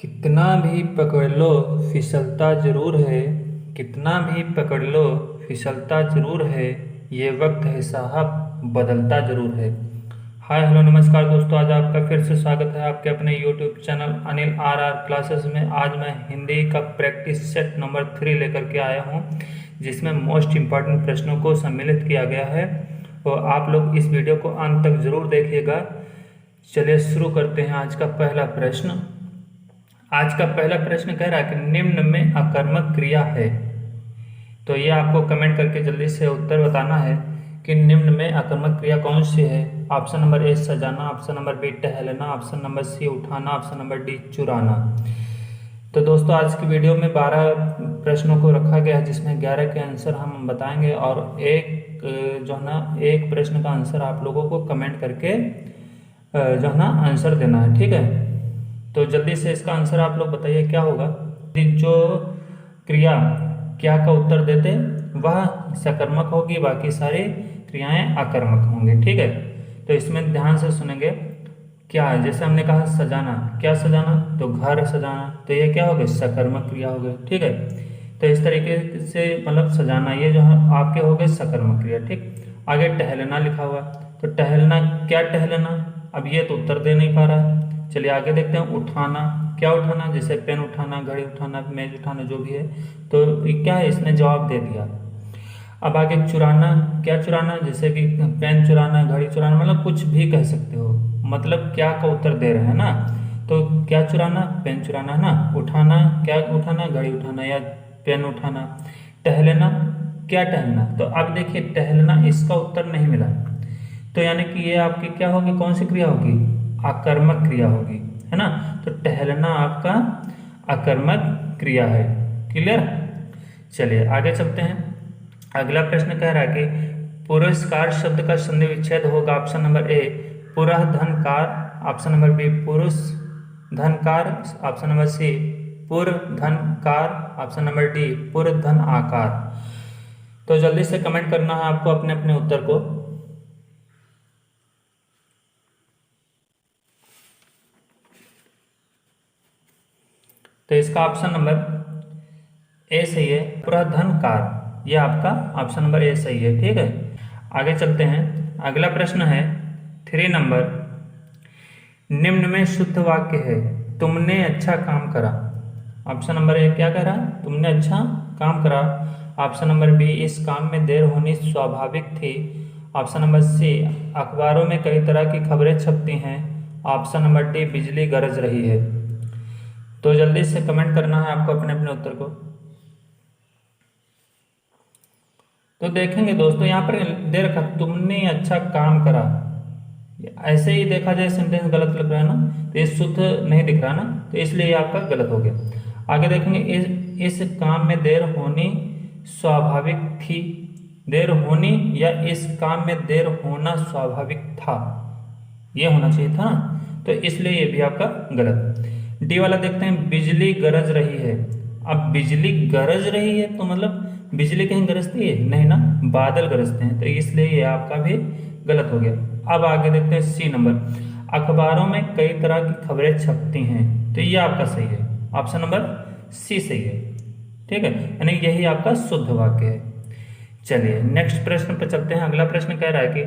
कितना भी पकड़ लो फिसलता जरूर है। कितना भी पकड़ लो फिसलता जरूर है। ये वक्त है साहब बदलता जरूर है। हाय हेलो नमस्कार दोस्तों, आज आपका फिर से स्वागत है आपके अपने YouTube channel Anil R classes में। आज मैं हिंदी का प्रैक्टिस सेट नंबर 3 लेकर के आया हूँ, जिसमें मोस्ट इम्पॉर्टेंट प्रश्नों को सम्मिलित किया गया है। और आप लोग इस वीडियो को अंत तक जरूर देखिएगा। चलिए शुरू करते हैं आज का पहला प्रश्न। आज का पहला प्रश्न कह रहा है कि निम्न में अकर्मक क्रिया है। तो ये आपको कमेंट करके जल्दी से उत्तर बताना है कि निम्न में अकर्मक क्रिया कौन सी है। ऑप्शन नंबर ए सजाना, ऑप्शन नंबर बी टहलना, ऑप्शन नंबर सी उठाना, ऑप्शन नंबर डी चुराना। तो दोस्तों आज की वीडियो में 12 प्रश्नों को रखा गया है, जिसमें 11 के आंसर हम बताएंगे और एक प्रश्न का आंसर आप लोगों को कमेंट करके आंसर देना है। ठीक है, तो जल्दी से इसका आंसर आप लोग बताइए क्या होगा। जो क्रिया क्या का उत्तर देते वह सकर्मक होगी, बाकी सारी क्रियाएं आकर्मक होंगी। ठीक है, तो इसमें ध्यान से सुनेंगे। क्या है, जैसे हमने कहा सजाना, क्या सजाना, तो घर सजाना, तो ये क्या हो गया, सकर्मक क्रिया हो गई। ठीक है, तो इस तरीके से मतलब सजाना ये जो है आपके हो गए सकर्मक क्रिया। ठीक, आगे टहलना लिखा हुआ, तो टहलना, क्या टहलना, अब ये तो उत्तर दे नहीं पा रहा है। चलिए आगे देखते हैं। उठाना, क्या उठाना, जैसे पेन उठाना, घड़ी उठाना, मेज उठाना, जो भी है, तो ये क्या है, इसने जवाब दे दिया। अब आगे चुराना, क्या चुराना, जैसे कि पेन चुराना, घड़ी चुराना, मतलब कुछ भी कह सकते हो, मतलब क्या का उत्तर दे रहे हैं ना। तो क्या चुराना, पेन चुराना है ना। उठाना, क्या उठाना, घड़ी उठाना या पेन उठाना। टहलना, क्या टहलना, तो अब देखिए टहलना इसका उत्तर नहीं मिला, तो यानी कि ये आपकी क्या होगी, कौन सी क्रिया होगी, आकर्मक क्रिया होगी, है ना। तो टहलना आपका आकर्मक क्रिया है। क्लियर, चलिए आगे चलते हैं। अगला प्रश्न कह रहा है कि पुरस्कार शब्द का संधि विच्छेद होगा। ऑप्शन नंबर ए पुरः धनकार, ऑप्शन नंबर बी पुरुष धनकार, ऑप्शन नंबर सी पुर धनकार, ऑप्शन नंबर डी पुर धन आकार। तो जल्दी से कमेंट करना है आपको अपने अपने उत्तर को। तो इसका ऑप्शन नंबर ए सही है, पुरधनकार, ये आपका ऑप्शन नंबर ए सही है। ठीक है, आगे चलते हैं। अगला प्रश्न है 3 नंबर। निम्न में शुद्ध वाक्य है, तुमने अच्छा काम करा। ऑप्शन नंबर ए क्या कह रहा है, तुमने अच्छा काम करा। ऑप्शन नंबर बी इस काम में देर होनी स्वाभाविक थी। ऑप्शन नंबर सी अखबारों में कई तरह की खबरें छपती हैं। ऑप्शन नंबर डी बिजली गरज रही है। तो जल्दी से कमेंट करना है आपको अपने अपने उत्तर को। तो देखेंगे दोस्तों, यहाँ पर दे रखा तुमने अच्छा काम करा, ऐसे ही देखा जाए सेंटेंस गलत लग रहा है ना, तो ये शुद्ध नहीं दिख रहा ना, तो इसलिए ये आपका गलत हो गया। आगे देखेंगे, इस काम में देर होनी स्वाभाविक थी। देर होनी या इस काम में देर होना स्वाभाविक था, ये होना चाहिए था ना, तो इसलिए ये भी आपका गलत। डी वाला देखते हैं, बिजली गरज रही है। अब बिजली गरज रही है तो मतलब बिजली कहीं गरजती है नहीं ना, बादल गरजते हैं, तो इसलिए ये आपका भी गलत हो गया। अब आगे देखते हैं सी नंबर। अखबारों में कई तरह की खबरें छपती हैं, तो ये आपका सही है, ऑप्शन नंबर सी सही है। ठीक है, यानी यही आपका शुद्ध वाक्य है। चलिए नेक्स्ट प्रश्न पर चलते हैं। अगला प्रश्न कह रहा है कि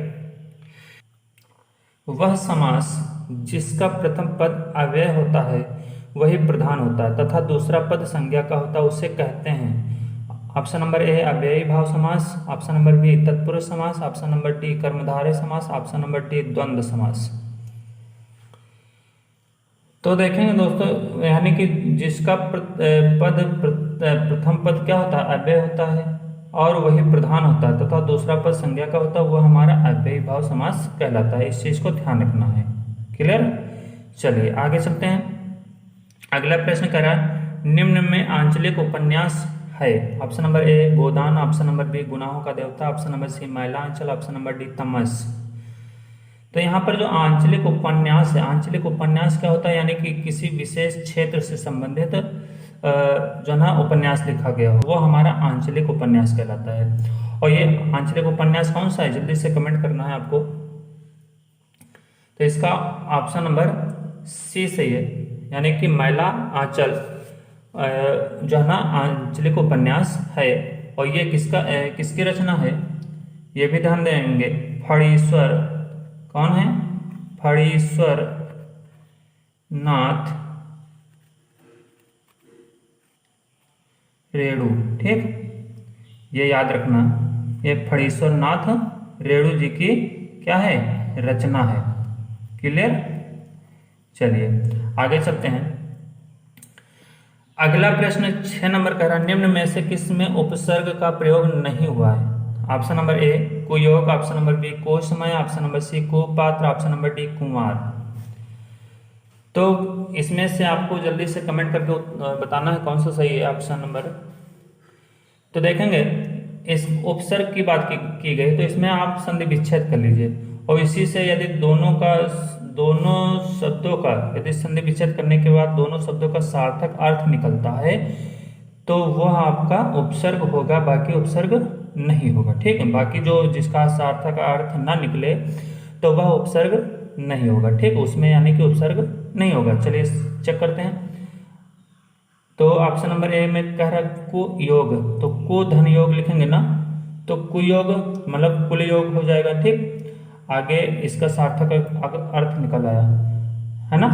वह समास जिसका प्रथम पद अव्यय होता है वही प्रधान होता है तथा दूसरा पद संज्ञा का होता है, उसे कहते हैं। ऑप्शन नंबर ए अव्ययी भाव समास, ऑप्शन नंबर बी तत्पुरुष समास, ऑप्शन नंबर डी कर्मधारय समास, ऑप्शन नंबर डी द्वंद्व समास। तो देखेंगे दोस्तों, यानी कि जिसका प्रथम पद क्या होता है, अव्यय होता है और वही प्रधान होता है तथा दूसरा पद संज्ञा का होता है, वह हमारा अव्ययी भाव समास कहलाता है। इस चीज को ध्यान रखना है। क्लियर, चलिए आगे चलते हैं। अगला प्रश्न कह रहा है निम्न में आंचलिक उपन्यास है। Option number A Godan, option number B गुनाहों का देवता, option number C Mailanchal, option number D Tamas. तो यहाँ पर जो आंचलिक उपन्यास है, आंचलिक उपन्यास क्या होता है, यानी कि किसी विशेष क्षेत्र से संबंधित जो ना उपन्यास लिखा गया हो, वो हमारा आंचलिक उपन्यास कहलाता है। और ये आंचलिक उपन्यास कौन सा है, जल्दी से कमेंट करना है आपको। तो इसका ऑप्शन नंबर सी सही है, यानी कि मैला आंचल जो है ना आंचलिक उपन्यास है। और ये किसकी रचना है, ये भी ध्यान देंगे। फणीश्वर, कौन है? फणीश्वर नाथ रेणु। ठीक, ये याद रखना, ये फणीश्वर नाथ रेणु जी की क्या है? रचना है। क्लियर? चलिए आगे चलते हैं। अगला प्रश्न 6 नंबर कह रहा है, निम्न में से किस में उपसर्ग का प्रयोग नहीं हुआ है? ऑप्शन नंबर ए कुयोग, ऑप्शन नंबर बी कोशमय, ऑप्शन नंबर सी कुपात्र, ऑप्शन नंबर डी कुमार। तो इसमें से आपको जल्दी से कमेंट करके बताना है कौन सा सही है ऑप्शन नंबर। तो देखेंगे इस उपसर्ग की बात की गई तो इसमें आप संधि विच्छेद कर लीजिए, और इसी से यदि दोनों शब्दों का यदि संधि विच्छेद करने के बाद दोनों शब्दों का सार्थक अर्थ निकलता है तो वह आपका उपसर्ग होगा, बाकी उपसर्ग नहीं होगा। ठीक है, बाकी जो जिसका सार्थक अर्थ ना निकले तो वह उपसर्ग नहीं होगा। ठीक, उसमें यानी कि उपसर्ग नहीं होगा। चलिए चेक करते हैं। तो ऑप्शन नंबर ए में कह रहा है कुयोग, तो कु धन योग लिखेंगे ना, तो कुयोग मतलब कुल योग हो जाएगा। ठीक, आगे इसका सार्थक अर्थ निकल आया है ना।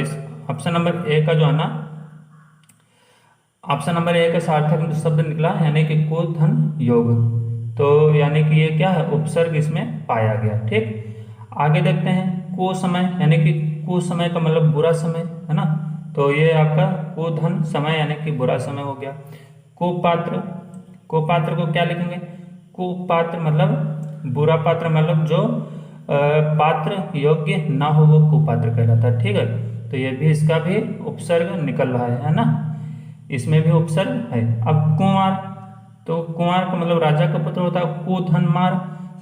इस ऑप्शन नंबर ए का जो है ना, ऑप्शन नंबर ए का सार्थक शब्द निकला यानी कि कु धन योग, तो यानी कि ये क्या है? उपसर्ग इसमें पाया गया। ठीक, आगे देखते हैं। को समय यानी कि को समय का मतलब बुरा समय है ना, तो ये आपका को धन समय यानी कि बुरा समय हो गया। कुपात्र, कुपात्र को क्या लिखेंगे? कुपात्र मतलब बुरा पात्र, मतलब जो पात्र योग्य ना हो वो कुपात्र कहलाता है। ठीक है, तो ये भी इसका भी उपसर्ग निकल रहा है ना, इसमें भी उपसर्ग है। अब कुंवर, तो कुंवर का मतलब राजा का पुत्र होता है। कुधन मार,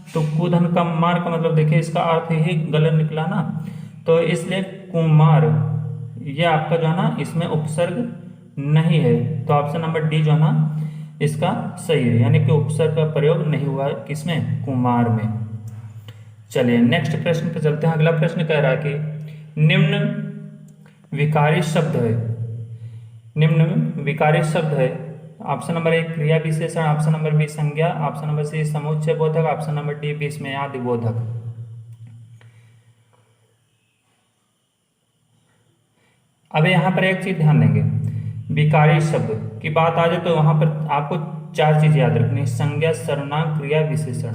तो कुधन का मार का मतलब देखिए इसका अर्थ ही गलत निकला ना, तो इसलिए कुमार ये आपका जो है ना इसमें उपसर्ग नहीं है। तो ऑप्शन नंबर डी जो है ना इसका सही है, यानी कि उपसर्ग का प्रयोग नहीं हुआ है किसमें? कुमार में। चलिए नेक्स्ट प्रश्न पे चलते हैं। अगला प्रश्न कह रहा है कि निम्न विकारी शब्द है, निम्न विकारी शब्द है। ऑप्शन नंबर ए क्रिया विशेषण, ऑप्शन नंबर बी संज्ञा, ऑप्शन नंबर सी समुच्चय बोधक, ऑप्शन नंबर डी विस्मयादि बोधक। अब यहाँ पर एक चीज ध्यान देंगे, विकारी शब्द की बात आ जाए तो वहां पर आपको 4 चीजें याद रखनी है। संज्ञा, सर्वनाम, क्रिया, विशेषण।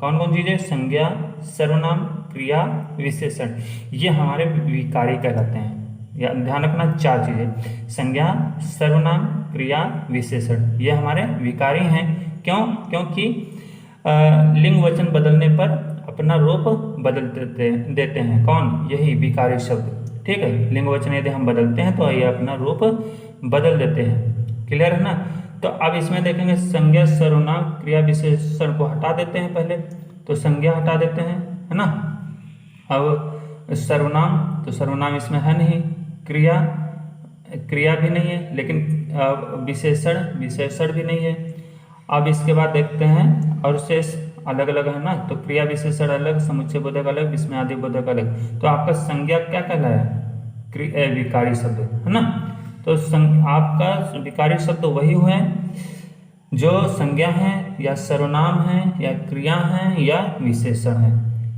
कौन कौन चीजें? संज्ञा, सर्वनाम, क्रिया, विशेषण, ये हमारे विकारी कहलाते हैं। या ध्यान रखना 4 चीजें, संज्ञा, सर्वनाम, क्रिया, विशेषण, ये हमारे विकारी हैं। क्यों? क्योंकि लिंग वचन बदलने पर अपना रूप बदल देते हैं। कौन? यही विकारी शब्द। ठीक है, लिंग वचन यदि हम बदलते हैं तो ये अपना रूप बदल देते हैं। क्लियर है ना। तो अब इसमें देखेंगे संज्ञा, सर्वनाम, क्रिया, विशेषण को हटा देते हैं पहले, तो संज्ञा हटा देते हैं है ना। अब सर्वनाम, तो सर्वनाम इसमें है नहीं, क्रिया भी नहीं है, लेकिन विशेषण भी नहीं है। अब इसके बाद देखते हैं और शेष अलग अलग है ना, तो क्रिया विशेषण अलग, समुच्चय बोधक अलग, विस्मयादि बोधक अलग। तो आपका संज्ञा क्या कहलाया? विकारी शब्द है ना। तो आपका विकारी शब्द वही हुए जो संज्ञा है या सर्वनाम है या क्रिया है या विशेषण है।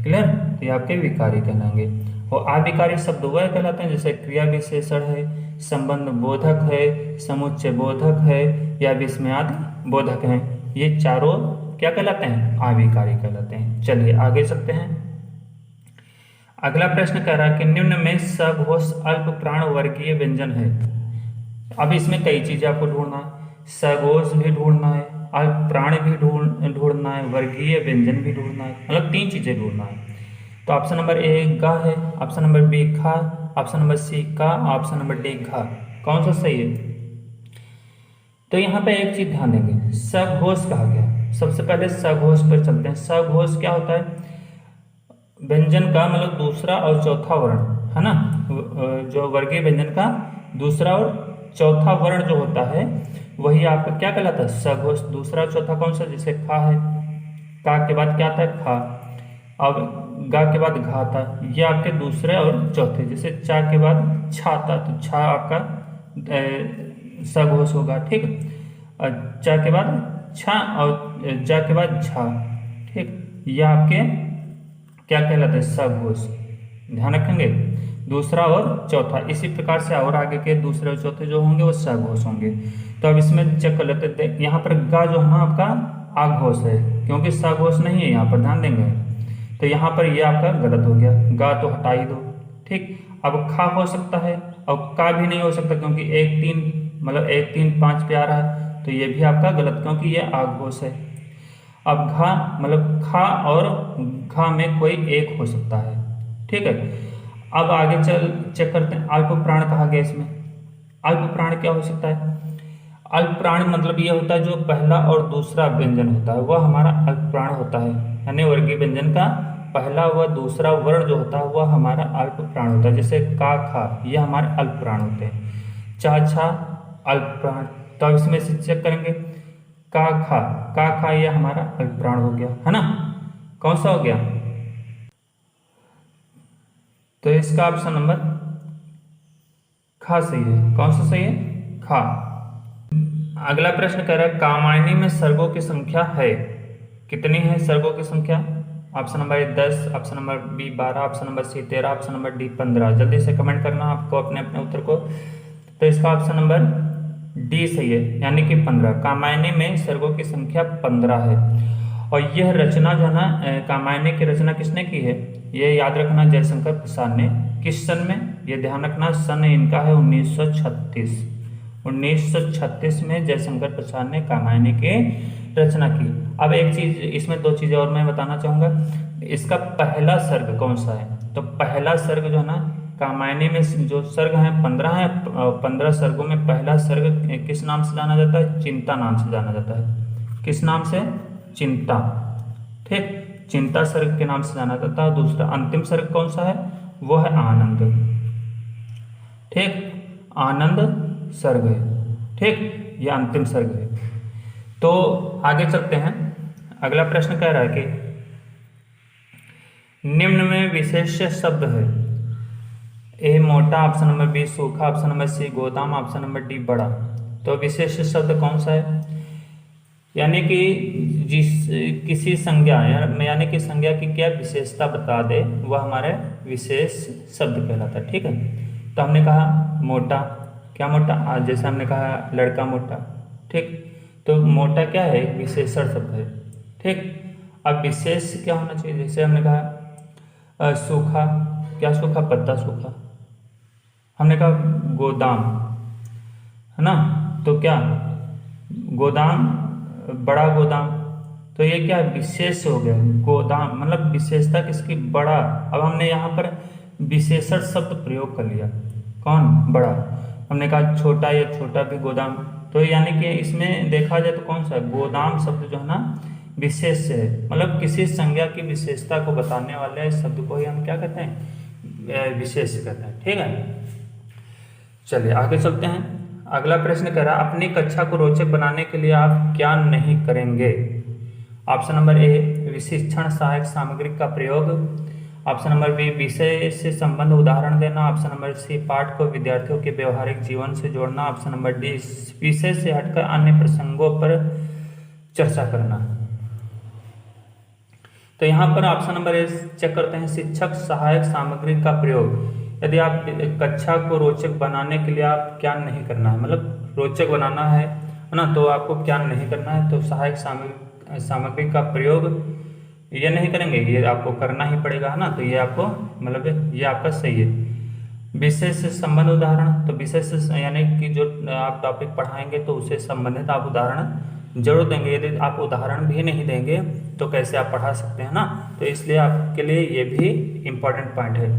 क्लियर? ये आपके विकारी कहलाएंगे। और अविकारी शब्द वह कहलाते हैं जैसे क्रिया विशेषण है, संबंध बोधक है, समुच्चय बोधक है या विस्मयादि बोधक है। ये चारों क्या कहलाते हैं? अविकारी कहलाते हैं। चलिए आगे चलते हैं। अगला प्रश्न कह रहा है कि निम्न में सघोष अल्प प्राण वर्गीय व्यंजन है। अब इसमें कई चीजें आपको ढूंढना है, सघोष भी ढूंढना है, अल्प प्राण भी ढूंढना है, वर्गीय व्यंजन भी ढूंढना है, मतलब 3 चीजें ढूंढना है। तो ऑप्शन नंबर ए गा है, ऑप्शन नंबर बी खा, ऑप्शन नंबर सी का, ऑप्शन नंबर डी घा। कौन सा सही है? तो यहाँ पे एक चीज ध्यान देंगे, सघोष कहा गया। सबसे पहले सघोष पर चलते हैं। सघोष क्या होता है? व्यंजन का मतलब दूसरा और चौथा वर्ण है ना, जो वर्गीय व्यंजन का दूसरा और चौथा वर्ण जो होता है वही आपका क्या कहलाता है? सघोष। दूसरा चौथा कौन सा? जैसे खा है, का के बाद क्या आता है? खा। अब गा के बाद घा था, ये आपके दूसरे और चौथे। जैसे चा के बाद छा था तो छा आपका सघोष होगा, ठीक। और चा के बाद छा और जा के बाद झा, ठीक। ये आपके क्या कहलाता है, सघोष। ध्यान रखेंगे, दूसरा और चौथा। इसी प्रकार से और आगे के दूसरे और चौथे जो होंगे वो सघोष होंगे। तो अब इसमें चेक कर लेते हैं। यहाँ पर गा जो है ना आपका आघोष है, क्योंकि सघोष नहीं है यहाँ पर, ध्यान देंगे। तो यहाँ पर ये आपका गलत हो गया, गा तो हटा ही दो, ठीक। अब खा हो सकता है, अब का भी नहीं हो सकता क्योंकि 1 3 मतलब 1 3 5 पे आ रहा है, तो ये भी आपका गलत क्योंकि ये आघोष है। अब घा मतलब खा और घा में कोई एक हो सकता है, ठीक है। अब आगे चल चेक करते हैं, अल्प प्राण कहा गया इसमें। अल्प प्राण क्या हो सकता है? अल्प प्राण मतलब ये होता है जो पहला और दूसरा व्यंजन होता है वह हमारा अल्प प्राण होता है, यानी वर्गीय व्यंजन का पहला व दूसरा वर्ण जो होता है वह हमारा अल्प प्राण होता है। जैसे का खा ये हमारे अल्प प्राण होते हैं, चा छा अल्प प्राण। तो अब इसमें से चेक करेंगे, का खा ये हमारा अल्प प्राण हो गया, है ना। कौन सा हो गया? तो इसका ऑप्शन नंबर खा सही है। कौन सा सही है? खा। अगला प्रश्न कह रहा है कामायनी में सर्गों की संख्या है, कितनी है सर्गों की संख्या? Option number A 10, option number B 12, option number C 13, option number D 15। जल्दी से कमेंट करना आपको अपने अपने उत्तर को। तो इसका ऑप्शन नंबर डी सही है, यानी कि 15। कामायनी में सर्गों की संख्या 15 है। और यह रचना जो है ना, कामायनी की रचना किसने की है? ये याद रखना जयशंकर प्रसाद ने। किस सन में? ये ध्यान रखना, सन इनका है 1936। 1936 में जयशंकर प्रसाद ने कामायनी की रचना की। अब एक चीज इसमें, दो चीजें और मैं बताना चाहूंगा। इसका पहला सर्ग कौन सा है? तो पहला सर्ग जो है ना कामायनी में जो सर्ग है 15 है, 15 सर्गों में पहला सर्ग किस नाम से जाना जाता है? चिंता नाम से जाना जाता है। किस नाम से? चिंता, ठीक। चिंता सर्ग के नाम से जाना जाता है। दूसरा अंतिम सर्ग कौन सा है? वो है आनंद, ठीक। आनंद सर्ग है, ठीक। यह अंतिम सर्ग है। तो आगे चलते हैं। अगला प्रश्न कह रहा है कि निम्न में विशेष्य शब्द है। ए मोटा, ऑप्शन नंबर बी सूखा, ऑप्शन नंबर सी गोदाम, ऑप्शन नंबर डी बड़ा। तो विशेष्य शब्द कौन सा है? यानी कि जिस किसी संज्ञा यानी कि संज्ञा की क्या विशेषता बता दे वह हमारे विशेष शब्द कहलाता है, ठीक है। तो हमने कहा मोटा, क्या मोटा? जैसे हमने कहा लड़का मोटा, ठीक। तो मोटा क्या है? विशेषण शब्द है, ठीक। अब विशेष क्या होना चाहिए? जैसे हमने कहा सूखा, क्या सूखा? पत्ता सूखा। हमने कहा गोदाम, है ना, तो क्या गोदाम, बड़ा गोदाम। तो ये क्या विशेष हो गया? गोदाम मतलब विशेषता किसकी? बड़ा। अब हमने यहाँ पर विशेषण शब्द प्रयोग कर लिया, कौन? बड़ा। हमने कहा छोटा, या छोटा भी गोदाम। तो यानी कि इसमें देखा जाए तो कौन सा? गोदाम शब्द जो है ना विशेष है, मतलब किसी संज्ञा की विशेषता को बताने वाले शब्द को ही हम क्या कहते हैं? विशेष कहते हैं, ठीक है। चलिए आगे चलते हैं। अगला प्रश्न कह रहा है अपनी कक्षा को रोचक बनाने के लिए आप क्या नहीं करेंगे? ऑप्शन नंबर ए विशिक्षण सहायक सामग्री का प्रयोग, ऑप्शन नंबर बी विषय से संबंध उदाहरण देना, ऑप्शन नंबर सी पाठ को विद्यार्थियों के व्यवहारिक जीवन से जोड़ना, ऑप्शन नंबर डी विषय से हटकर अन्य प्रसंगों पर चर्चा करना। तो यहाँ पर ऑप्शन नंबर ए चेक करते हैं, शिक्षक सहायक सामग्री का प्रयोग। यदि आप कक्षा को रोचक बनाने के लिए आप क्या नहीं करना है, मतलब रोचक बनाना है ना, तो आपको क्या नहीं करना है? तो सहायक सामग्री का प्रयोग ये नहीं करेंगे, ये आपको करना ही पड़ेगा, है ना। तो ये आपको मतलब ये आपका सही है। विषय से संबंध उदाहरण, तो विषय से यानी कि जो आप टॉपिक पढ़ाएंगे तो उसे संबंधित आप उदाहरण जरूर देंगे। यदि आप उदाहरण भी नहीं देंगे तो कैसे आप पढ़ा सकते हैं ना। तो इसलिए आपके लिए ये भी इम्पोर्टेंट पॉइंट है।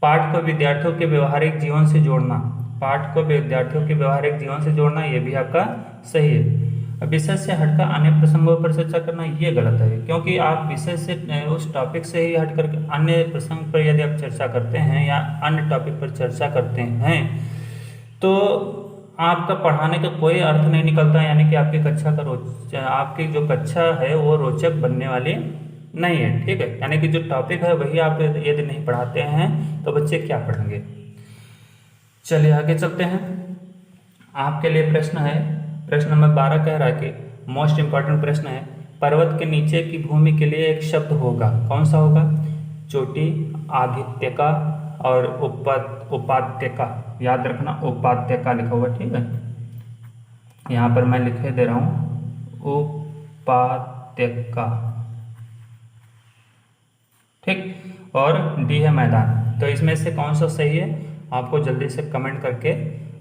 पाठ को विद्यार्थियों के व्यवहारिक जीवन से जोड़ना, पाठ को विद्यार्थियों के व्यवहारिक जीवन से जोड़ना, ये भी आपका सही है। विषय से हटकर अन्य प्रसंगों पर चर्चा करना ये गलत है, क्योंकि आप विषय से उस टॉपिक से ही हटकर अन्य प्रसंग पर यदि आप चर्चा करते हैं या अन्य टॉपिक पर चर्चा करते हैं तो आपका पढ़ाने का कोई अर्थ नहीं निकलता, यानी कि आपकी कक्षा का आपकी जो कक्षा है वो रोचक बनने वाली नहीं है। ठीक है, यानी कि जो टॉपिक है वही आप यदि नहीं पढ़ाते हैं तो बच्चे क्या पढ़ेंगे। चलिए आगे चलते हैं। आपके लिए प्रश्न है, प्रश्न नंबर 12 कह रहा है कि मोस्ट इंपॉर्टेंट प्रश्न है, पर्वत के नीचे की भूमि के लिए एक शब्द होगा, कौन सा होगा? चोटी, आदित्यका और उपात्यका। याद रखना उपात्यका लिखा हुआ, ठीक है, यहाँ पर मैं लिखे दे रहा हूँ उपात्यका। ठीक, और डी है मैदान। तो इसमें से कौन सा सही है आपको जल्दी से कमेंट करके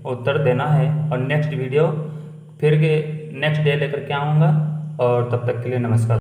उत्तर देना है। और नेक्स्ट वीडियो फिर के नेक्स्ट डे लेकर के आऊँगा, और तब तक के लिए नमस्कार।